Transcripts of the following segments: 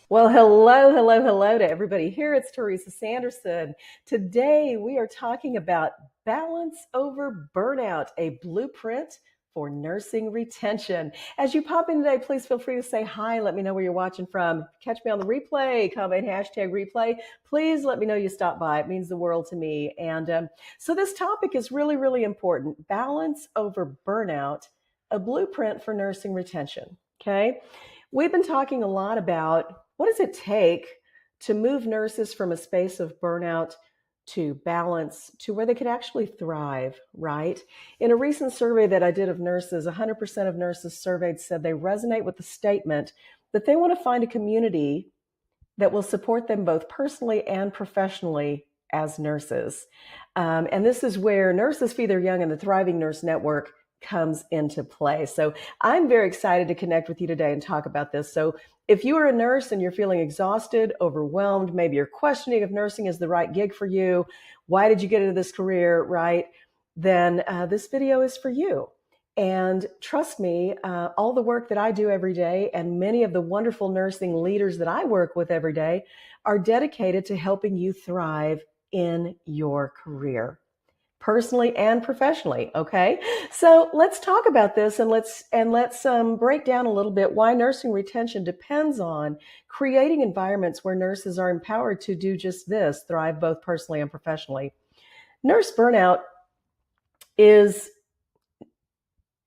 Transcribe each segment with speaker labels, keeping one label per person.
Speaker 1: Well, hello to everybody here. It's Teresa Sanderson. Today we are talking about balance over burnout, a blueprint for nursing retention. As you pop in today, please feel free to say hi. Let me know where you're watching from. Catch me on the replay, comment hashtag replay. Please let me know you stopped by. It means the world to me. And so this topic is really important. Balance over burnout, a blueprint for nursing retention. Okay. We've been talking a lot about what does it take to move nurses from a space of burnout to balance to where they could actually thrive, right? In a recent survey that I did of nurses, 100% of nurses surveyed said they resonate with the statement that they want to find a community that will support them both personally and professionally as nurses. And this is where Nurses Feed Their Young and the Thriving Nurse Network comes into play. So I'm very excited to connect with you today and talk about this. So if you are a nurse and you're feeling exhausted, overwhelmed, maybe you're questioning if nursing is the right gig for you, why did you get into this career, right? Then this video is for you. And trust me, all the work that I do every day and many of the wonderful nursing leaders that I work with every day are dedicated to helping you thrive in your career, personally and professionally. Okay. So let's talk about this and let's break down a little bit why nursing retention depends on creating environments where nurses are empowered to do just this, thrive both personally and professionally. Nurse burnout is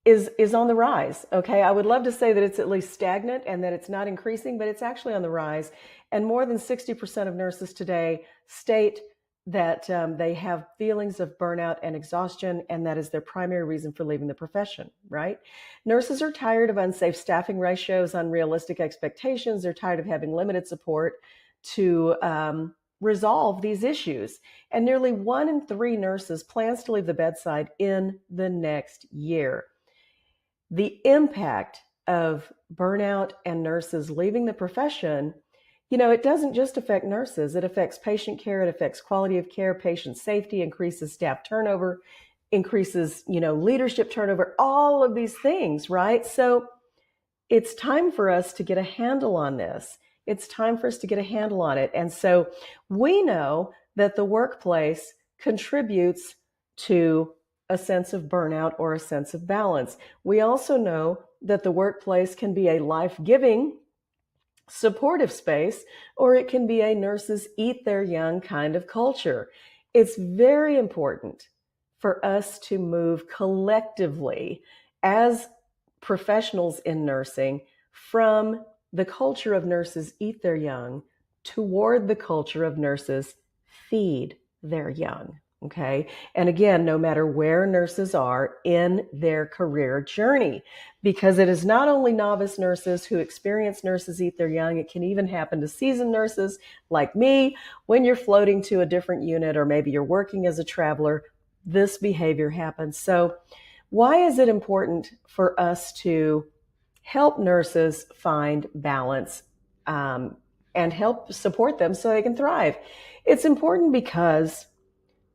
Speaker 1: on the rise. Okay. I would love to say that it's at least stagnant and that it's not increasing, but it's actually on the rise. And more than 60% of nurses today state that they have feelings of burnout and exhaustion, and that is their primary reason for leaving the profession, right? Nurses are tired of unsafe staffing ratios, unrealistic expectations. They're tired of having limited support to resolve these issues. And nearly 1 in 3 nurses plans to leave the bedside in the next year. The impact of burnout and nurses leaving the profession, it doesn't just affect nurses. It affects patient care. It affects quality of care, patient safety, increases staff turnover, increases, leadership turnover, all of these things, right? So it's time for us to get a handle on this. It's time for us to get a handle on it. And so we know that the workplace contributes to a sense of burnout or a sense of balance. We also know that the workplace can be a life-giving, supportive space, or it can be a nurses eat their young kind of culture. It's very important for us to move collectively as professionals in nursing from the culture of nurses eat their young toward the culture of nurses feed their young. Okay. And again, no matter where nurses are in their career journey, because it is not only novice nurses who experience nurses eat their young, it can even happen to seasoned nurses like me when you're floating to a different unit, or maybe you're working as a traveler, this behavior happens. So why is it important for us to help nurses find balance and help support them so they can thrive? It's important because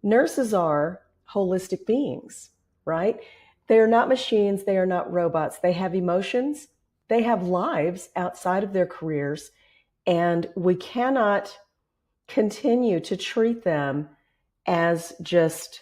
Speaker 1: nurses are holistic beings, right? They are not machines. They are not robots. They have emotions. They have lives outside of their careers. And we cannot continue to treat them as just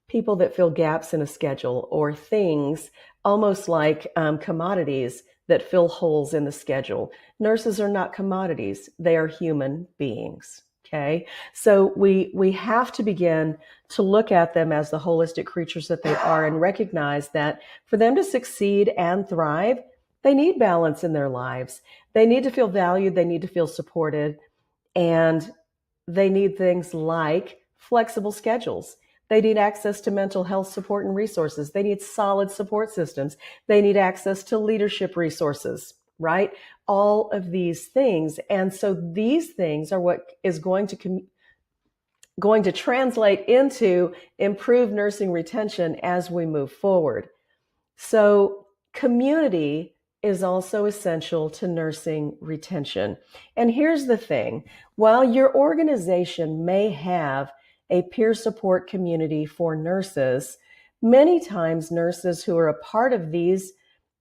Speaker 1: people that fill gaps in a schedule, or things almost like commodities that fill holes in the schedule. Nurses are not commodities. They are human beings. Okay, so we have to begin to look at them as the holistic creatures that they are, and recognize that for them to succeed and thrive, they need balance in their lives. They need to feel valued. They need to feel supported. And they need things like flexible schedules. They need access to mental health support and resources. They need solid support systems. They need access to leadership resources, right? All of these things. And so these things are what is going to translate into improved nursing retention as we move forward. So community is also essential to nursing retention. And here's the thing. While your organization may have a peer support community for nurses, many times nurses who are a part of these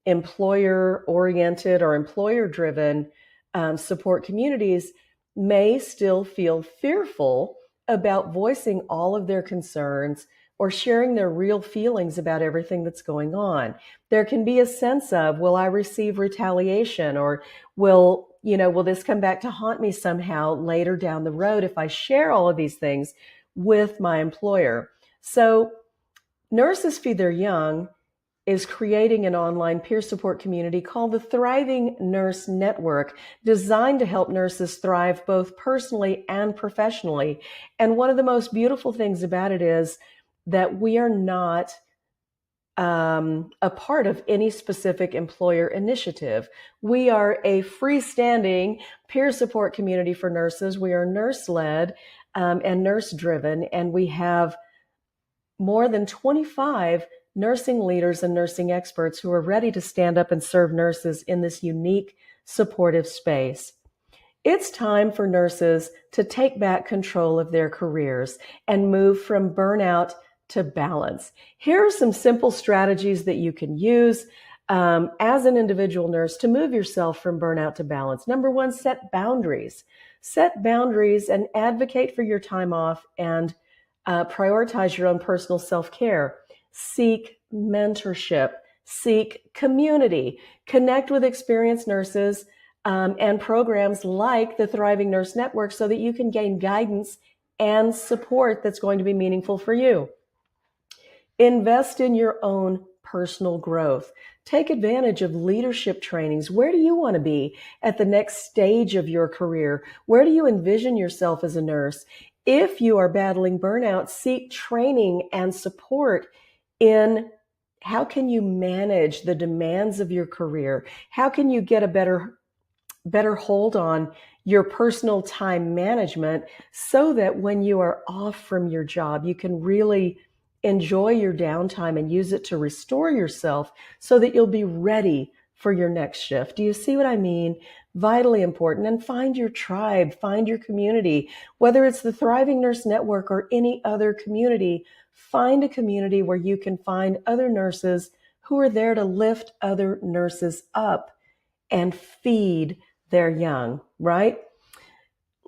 Speaker 1: employer-oriented or employer-driven support communities may still feel fearful about voicing all of their concerns or sharing their real feelings about everything that's going on. There can be a sense of, will I receive retaliation, or will this come back to haunt me somehow later down the road if I share all of these things with my employer? So Nurses Feed Their Young is creating an online peer support community called the Thriving Nurse Network, designed to help nurses thrive both personally and professionally. And one of the most beautiful things about it is that we are not a part of any specific employer initiative. We are a freestanding peer support community for nurses. We are nurse-led and nurse-driven, and we have more than 25 nursing leaders and nursing experts who are ready to stand up and serve nurses in this unique, supportive space. It's time for nurses to take back control of their careers and move from burnout to balance. Here are some simple strategies that you can use as an individual nurse to move yourself from burnout to balance. Number one, set boundaries. Set boundaries and advocate for your time off, and prioritize your own personal self-care. Seek mentorship. Seek community. Connect with experienced nurses and programs like the Thriving Nurse Network so that you can gain guidance and support that's going to be meaningful for you. Invest in your own personal growth. Take advantage of leadership trainings. Where do you want to be at the next stage of your career? Where do you envision yourself as a nurse? If you are battling burnout, seek training and support in how can you manage the demands of your career? How can you get a better hold on your personal time management so that when you are off from your job, you can really enjoy your downtime and use it to restore yourself so that you'll be ready for your next shift. Do you see what I mean? Vitally important. And find your tribe, find your community, whether it's the Thriving Nurse Network or any other community. Find a community where you can find other nurses who are there to lift other nurses up and feed their young, right?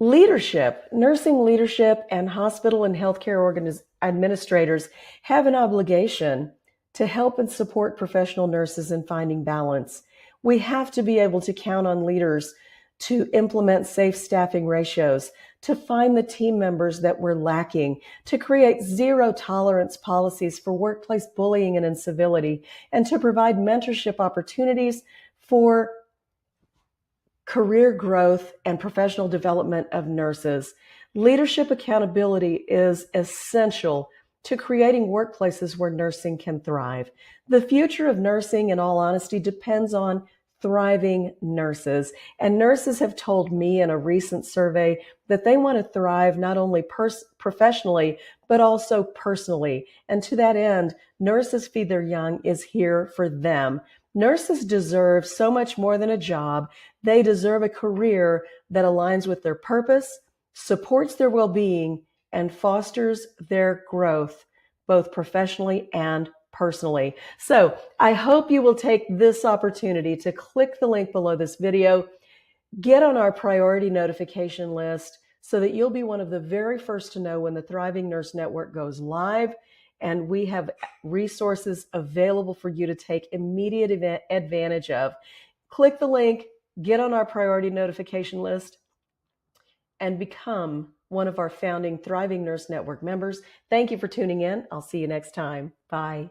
Speaker 1: Leadership, nursing leadership, and hospital and healthcare administrators have an obligation to help and support professional nurses in finding balance. We have to be able to count on leaders to implement safe staffing ratios, to find the team members that we're lacking, to create zero tolerance policies for workplace bullying and incivility, and to provide mentorship opportunities for career growth and professional development of nurses. Leadership accountability is essential to creating workplaces where nursing can thrive. The future of nursing, in all honesty, depends on thriving nurses. And nurses have told me in a recent survey that they want to thrive not only professionally, but also personally. And to that end, Nurses Feed Their Young is here for them. Nurses deserve so much more than a job. They deserve a career that aligns with their purpose, supports their well-being, and fosters their growth, both professionally and personally. So I hope you will take this opportunity to click the link below this video, get on our priority notification list so that you'll be one of the very first to know when the Thriving Nurse Network goes live. And we have resources available for you to take immediate advantage of. Click the link, get on our priority notification list, and become one of our founding Thriving Nurse Network members. Thank you for tuning in. I'll see you next time. Bye.